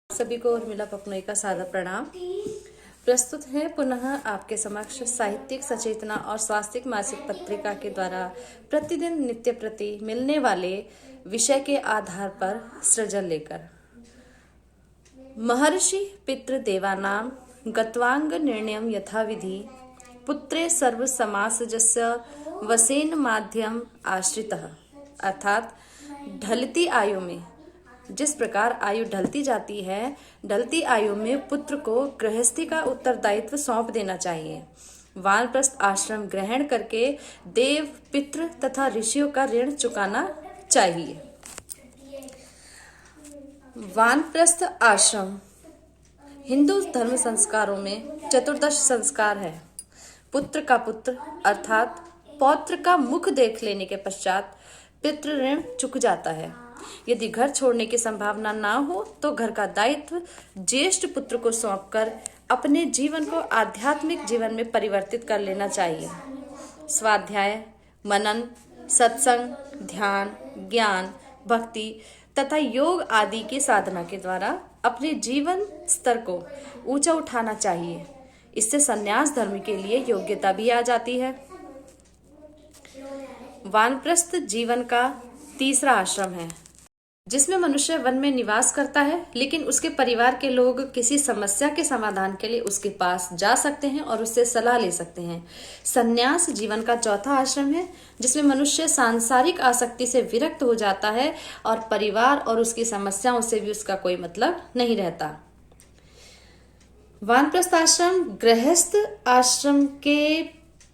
सभी को उर्मिला पपनोई का सादर प्रणाम। प्रस्तुत है पुनः आपके समक्ष साहित्यिक सचेतना और स्वास्थ्यिक मासिक पत्रिका के द्वारा प्रतिदिन नित्य प्रति मिलने वाले विषय के आधार पर सृजन लेकर। महर्षि पितृदेवानां गत्वांग निर्णयं यथाविधि पुत्रे सर्व समासजस्य वसेन माध्यम आश्रितः, अर्थात ढलती आयु में जिस प्रकार आयु ढलती जाती है, ढलती आयु में पुत्र को गृहस्थी का उत्तरदायित्व सौंप देना चाहिए। वानप्रस्थ आश्रम ग्रहण करके देव, पितृ तथा ऋषियों का ऋण चुकाना चाहिए। वानप्रस्थ आश्रम हिंदू धर्म संस्कारों में चतुर्दश संस्कार है। पुत्र का पुत्र अर्थात पौत्र का मुख देख लेने के पश्चात पितृ ऋण चुक जाता है। यदि घर छोड़ने की संभावना ना हो तो घर का दायित्व ज्येष्ठ पुत्र को सौंपकर अपने जीवन को आध्यात्मिक जीवन में परिवर्तित कर लेना चाहिए। स्वाध्याय, मनन, सत्संग, ध्यान, ज्ञान, भक्ति तथा योग आदि की साधना के द्वारा अपने जीवन स्तर को ऊंचा उठाना चाहिए। इससे संन्यास धर्म के लिए योग्यता भी आ जाती है। वानप्रस्थ जीवन का तीसरा आश्रम है, जिसमें मनुष्य वन में निवास करता है, लेकिन उसके परिवार के लोग किसी समस्या के समाधान के लिए उसके पास जा सकते हैं और उससे सलाह ले सकते हैं। संन्यास जीवन का चौथा आश्रम है, जिसमें मनुष्य सांसारिक आसक्ति से विरक्त हो जाता है और परिवार और उसकी समस्याओं से भी उसका कोई मतलब नहीं रहता। वानप्रस्थ आश्रम गृहस्थ आश्रम के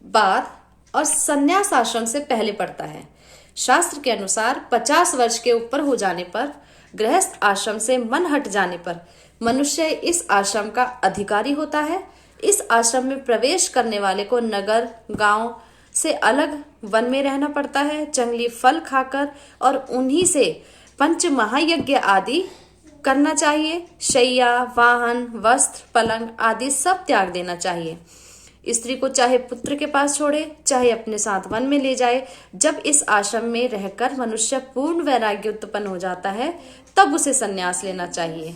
बाद और संन्यास आश्रम से पहले पड़ता है। शास्त्र के अनुसार 50 वर्ष के ऊपर हो जाने पर, गृहस्थ आश्रम से मन हट जाने पर मनुष्य इस आश्रम का अधिकारी होता है। इस आश्रम में प्रवेश करने वाले को नगर, गांव से अलग वन में रहना पड़ता है। जंगली फल खाकर और उन्हीं से पंच महायज्ञ आदि करना चाहिए। शैया, वाहन, वस्त्र, पलंग आदि सब त्याग देना चाहिए। स्त्री को चाहे पुत्र के पास छोड़े, चाहे अपने साथ वन में ले जाए। जब इस आश्रम में रहकर मनुष्य पूर्ण वैराग्य उत्पन्न हो जाता है, तब उसे संन्यास लेना चाहिए।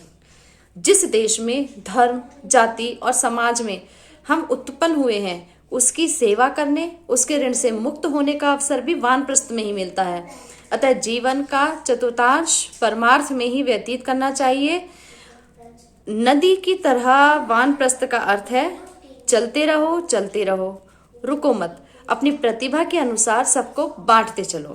जिस देश में धर्म, जाति और समाज में हम उत्पन्न हुए हैं, उसकी सेवा करने, उसके ऋण से मुक्त होने का अवसर भी वानप्रस्थ में ही मिलता है। अतः जीवन का चतुर्थांश परमार्थ में ही व्यतीत करना चाहिए। नदी की तरह वानप्रस्थ का अर्थ है चलते रहो, चलते रहो, रुको मत। अपनी प्रतिभा के अनुसार सबको बांटते चलो।